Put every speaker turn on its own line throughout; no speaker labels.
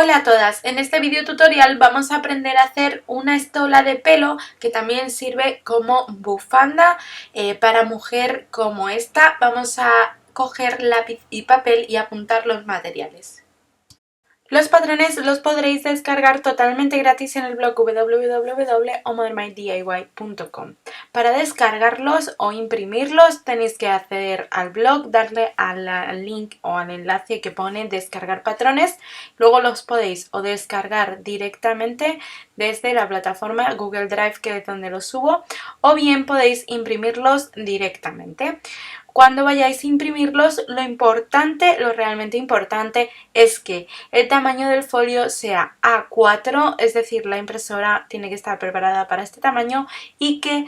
Hola a todas, en este video tutorial vamos a aprender a hacer una estola de pelo que también sirve como bufanda para mujer como esta. Vamos a coger lápiz y papel y apuntar los materiales. Los patrones los podréis descargar totalmente gratis en el blog www.omodernmydiy.com. Para descargarlos o imprimirlos tenéis que acceder al blog, darle al link o al enlace que pone descargar patrones. Luego los podéis o descargar directamente desde la plataforma Google Drive, que es donde los subo, o bien podéis imprimirlos directamente. Cuando vayáis a imprimirlos, lo realmente importante es que el tamaño del folio sea A4, es decir, la impresora tiene que estar preparada para este tamaño, y que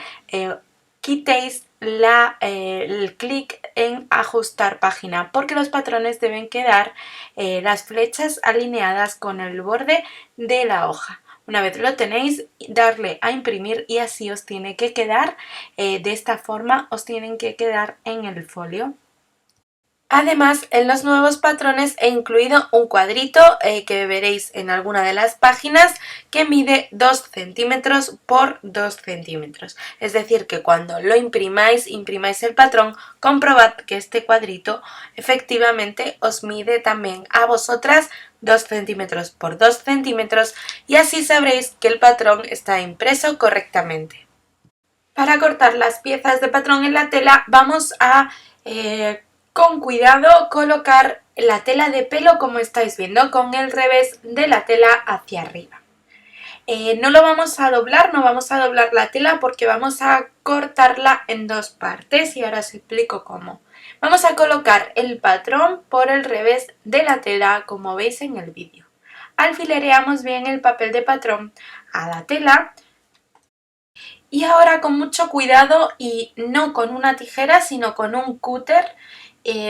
quitéis el clic en ajustar página, porque los patrones deben quedar las flechas alineadas con el borde de la hoja. Una vez lo tenéis, darle a imprimir y así os tiene que quedar, de esta forma os tienen que quedar en el folio. Además, en los nuevos patrones he incluido un cuadrito que veréis en alguna de las páginas, que mide 2 centímetros por 2 centímetros. Es decir, que cuando lo imprimáis el patrón, comprobad que este cuadrito efectivamente os mide también a vosotras 2 centímetros por 2 centímetros, y así sabréis que el patrón está impreso correctamente. Para cortar las piezas de patrón en la tela vamos a con cuidado colocar la tela de pelo, como estáis viendo, con el revés de la tela hacia arriba. No lo vamos a doblar, no vamos a doblar la tela porque vamos a cortarla en dos partes, y ahora os explico cómo. Vamos a colocar el patrón por el revés de la tela, como veis en el vídeo. Alfilereamos bien el papel de patrón a la tela. Y ahora, con mucho cuidado y no con una tijera sino con un cúter,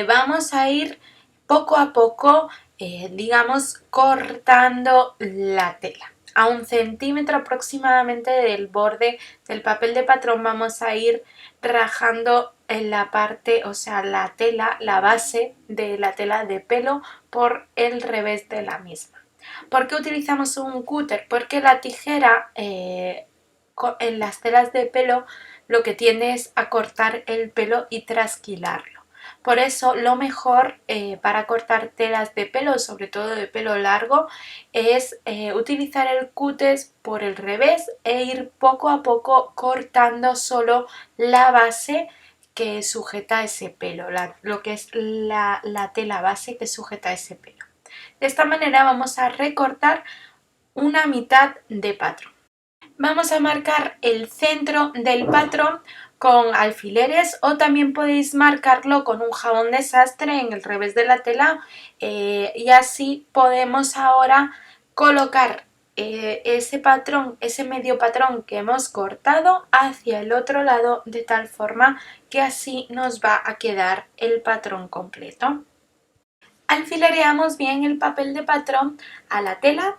vamos a ir poco a poco, digamos, cortando la tela. A 1 centímetro aproximadamente del borde del papel de patrón vamos a ir rajando en la parte, o sea, la tela, la base de la tela de pelo por el revés de la misma. ¿Por qué utilizamos un cúter? Porque la tijera en las telas de pelo lo que tiende es a cortar el pelo y trasquilarlo. Por eso lo mejor para cortar telas de pelo, sobre todo de pelo largo, es utilizar el cúter por el revés e ir poco a poco cortando solo la base que sujeta ese pelo, lo que es la tela base que sujeta ese pelo. De esta manera vamos a recortar una mitad de patrón. Vamos a marcar el centro del patrón con alfileres, o también podéis marcarlo con un jabón de sastre en el revés de la tela, y así podemos ahora colocar ese patrón, ese medio patrón que hemos cortado hacia el otro lado, de tal forma que así nos va a quedar el patrón completo. Alfilereamos bien el papel de patrón a la tela.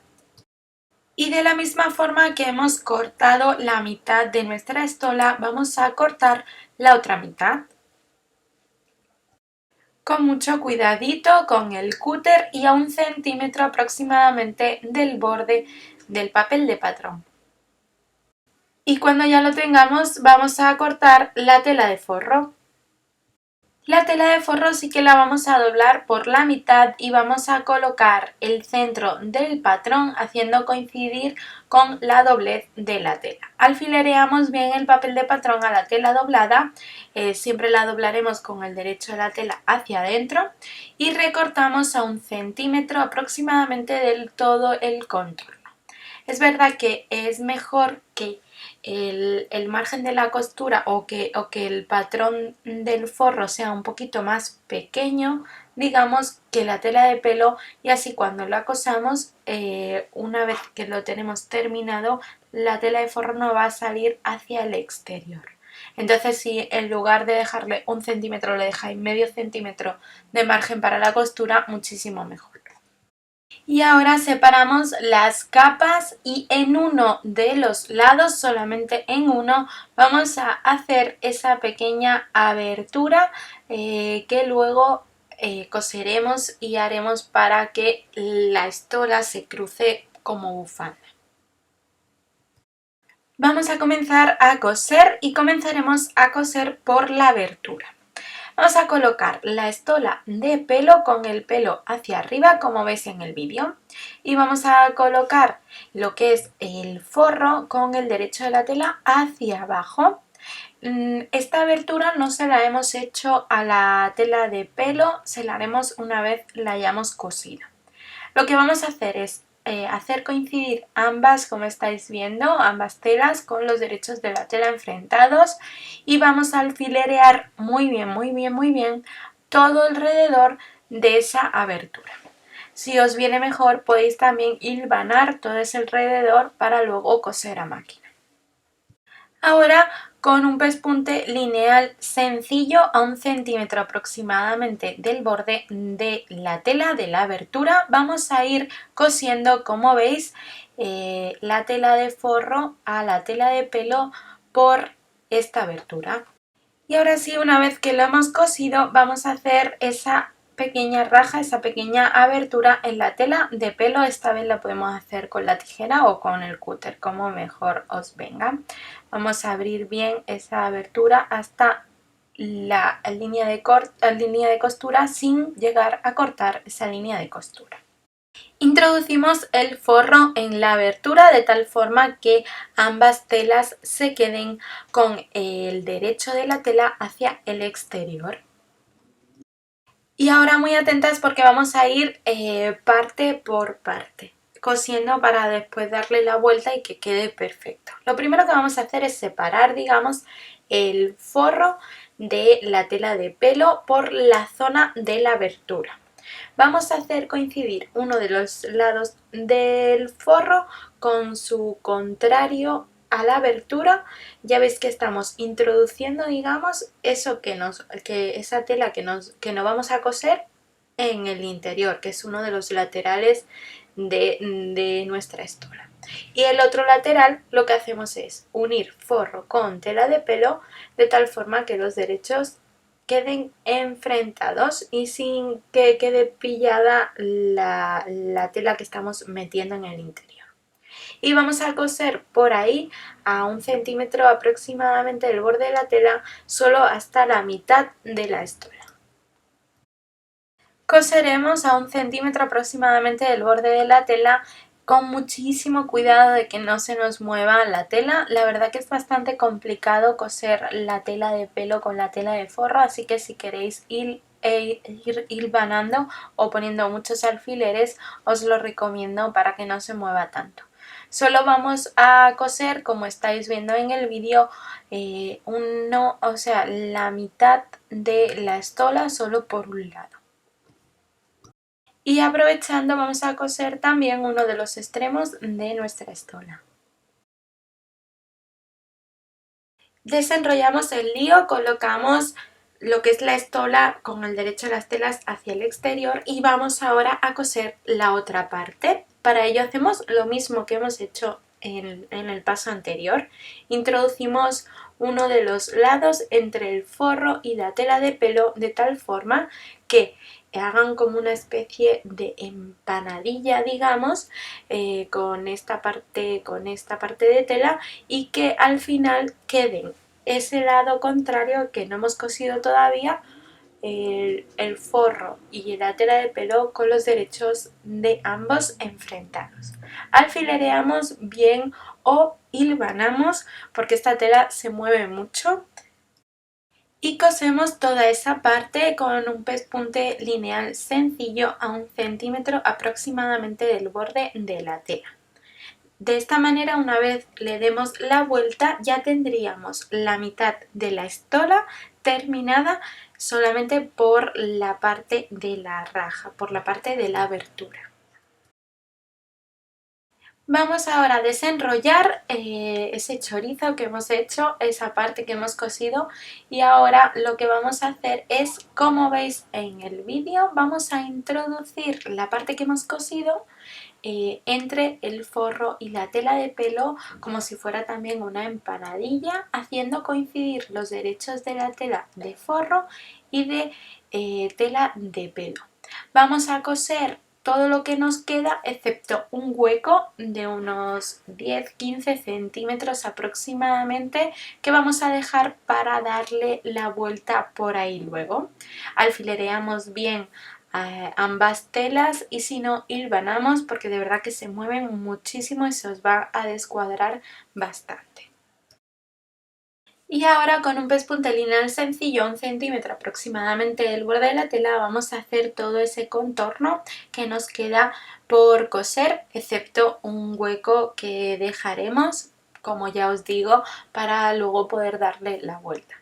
Y de la misma forma que hemos cortado la mitad de nuestra estola, vamos a cortar la otra mitad. Con mucho cuidadito con el cúter y a 1 centímetro aproximadamente del borde del papel de patrón. Y cuando ya lo tengamos, vamos a cortar la tela de forro. La tela de forro sí que la vamos a doblar por la mitad y vamos a colocar el centro del patrón haciendo coincidir con la doblez de la tela. Alfilereamos bien el papel de patrón a la tela doblada, siempre la doblaremos con el derecho de la tela hacia adentro, y recortamos a 1 centímetro aproximadamente del todo el contorno. Es verdad que es mejor que el margen de la costura o que el patrón del forro sea un poquito más pequeño, digamos, que la tela de pelo, y así cuando la cosamos, una vez que lo tenemos terminado, la tela de forro no va a salir hacia el exterior. Entonces, si en lugar de dejarle 1 centímetro le dejáis medio centímetro de margen para la costura, muchísimo mejor. Y ahora separamos las capas, y en uno de los lados, solamente en uno, vamos a hacer esa pequeña abertura que luego coseremos y haremos para que la estola se cruce como bufanda. Vamos a comenzar a coser y comenzaremos a coser por la abertura. Vamos a colocar la estola de pelo con el pelo hacia arriba, como veis en el vídeo, y vamos a colocar lo que es el forro con el derecho de la tela hacia abajo. Esta abertura no se la hemos hecho a la tela de pelo, se la haremos una vez la hayamos cosido. Lo que vamos a hacer es hacer coincidir ambas, como estáis viendo, ambas telas con los derechos de la tela enfrentados y vamos a alfilerear muy bien todo alrededor de esa abertura. Si os viene mejor podéis también hilvanar todo ese alrededor para luego coser a máquina. Ahora con un pespunte lineal sencillo a 1 centímetro aproximadamente del borde de la tela de la abertura vamos a ir cosiendo, como veis, la tela de forro a la tela de pelo por esta abertura. Y ahora sí, una vez que lo hemos cosido vamos a hacer esa pequeña raja, esa pequeña abertura en la tela de pelo. Esta vez la podemos hacer con la tijera o con el cúter, como mejor os venga. Vamos a abrir bien esa abertura hasta la línea de costura sin llegar a cortar esa línea de costura. Introducimos el forro en la abertura de tal forma que ambas telas se queden con el derecho de la tela hacia el exterior. Y ahora muy atentas porque vamos a ir parte por parte, cosiendo para después darle la vuelta y que quede perfecto. Lo primero que vamos a hacer es separar, digamos, el forro de la tela de pelo por la zona de la abertura. Vamos a hacer coincidir uno de los lados del forro con su contrario a la abertura. Ya veis que estamos introduciendo, digamos, esa tela que no vamos a coser en el interior, que es uno de los laterales de nuestra estola. Y el otro lateral lo que hacemos es unir forro con tela de pelo de tal forma que los derechos queden enfrentados y sin que quede pillada la tela que estamos metiendo en el interior. Y vamos a coser por ahí a 1 centímetro aproximadamente del borde de la tela, solo hasta la mitad de la estola. Coseremos a 1 centímetro aproximadamente del borde de la tela con muchísimo cuidado de que no se nos mueva la tela. La verdad que es bastante complicado coser la tela de pelo con la tela de forro, así que si queréis ir hilvanando o poniendo muchos alfileres os lo recomiendo para que no se mueva tanto. Solo vamos a coser, como estáis viendo en el vídeo, la mitad de la estola solo por un lado. Y aprovechando vamos a coser también uno de los extremos de nuestra estola. Desenrollamos el lío, colocamos lo que es la estola con el derecho de las telas hacia el exterior y vamos ahora a coser la otra parte. Para ello hacemos lo mismo que hemos hecho en el paso anterior. Introducimos uno de los lados entre el forro y la tela de pelo de tal forma que hagan como una especie de empanadilla, digamos, con esta parte de tela y que al final queden ese lado contrario que no hemos cosido todavía, el forro y la tela de pelo con los derechos de ambos enfrentados. Alfilereamos bien o hilvanamos porque esta tela se mueve mucho. Y cosemos toda esa parte con un pespunte lineal sencillo a 1 centímetro aproximadamente del borde de la tela. De esta manera, una vez le demos la vuelta, ya tendríamos la mitad de la estola terminada solamente por la parte de la raja, por la parte de la abertura. Vamos ahora a desenrollar ese chorizo que hemos hecho, esa parte que hemos cosido, y ahora lo que vamos a hacer es, como veis en el vídeo, vamos a introducir la parte que hemos cosido entre el forro y la tela de pelo, como si fuera también una empanadilla, haciendo coincidir los derechos de la tela de forro y de tela de pelo. Vamos a coser todo lo que nos queda excepto un hueco de unos 10-15 centímetros aproximadamente, que vamos a dejar para darle la vuelta por ahí luego. Alfilereamos bien ambas telas y si no hilvanamos, porque de verdad que se mueven muchísimo y se os va a descuadrar bastante. Y ahora con un pespunte lineal sencillo, 1 centímetro aproximadamente del borde de la tela, vamos a hacer todo ese contorno que nos queda por coser, excepto un hueco que dejaremos, como ya os digo, para luego poder darle la vuelta.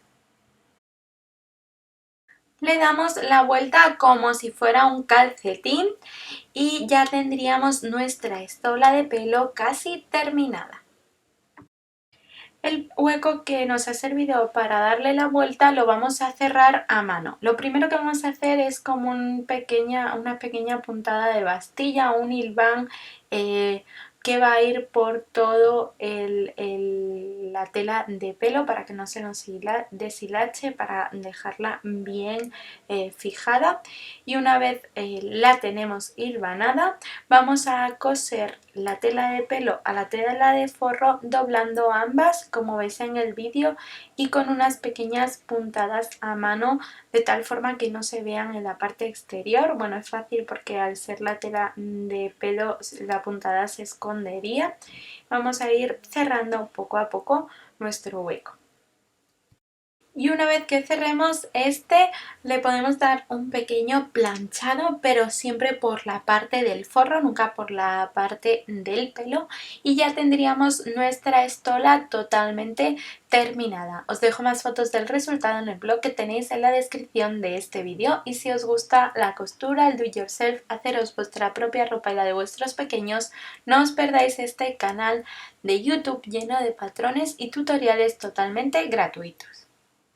Le damos la vuelta como si fuera un calcetín y ya tendríamos nuestra estola de pelo casi terminada. El hueco que nos ha servido para darle la vuelta lo vamos a cerrar a mano. Lo primero que vamos a hacer es como una pequeña puntada de bastilla, un hilván que va a ir por todo la tela de pelo para que no se nos deshilache, para dejarla bien fijada. Y una vez la tenemos hilvanada, vamos a coser la tela de pelo a la tela de forro, doblando ambas como veis en el vídeo y con unas pequeñas puntadas a mano, de tal forma que no se vean en la parte exterior. Bueno, es fácil porque al ser la tela de pelo la puntada se escondería. Vamos a ir cerrando poco a poco nuestro hueco. Y una vez que cerremos le podemos dar un pequeño planchado, pero siempre por la parte del forro, nunca por la parte del pelo, y ya tendríamos nuestra estola totalmente terminada. Os dejo más fotos del resultado en el blog que tenéis en la descripción de este vídeo, y si os gusta la costura, el do it yourself, haceros vuestra propia ropa y la de vuestros pequeños, no os perdáis este canal de YouTube lleno de patrones y tutoriales totalmente gratuitos.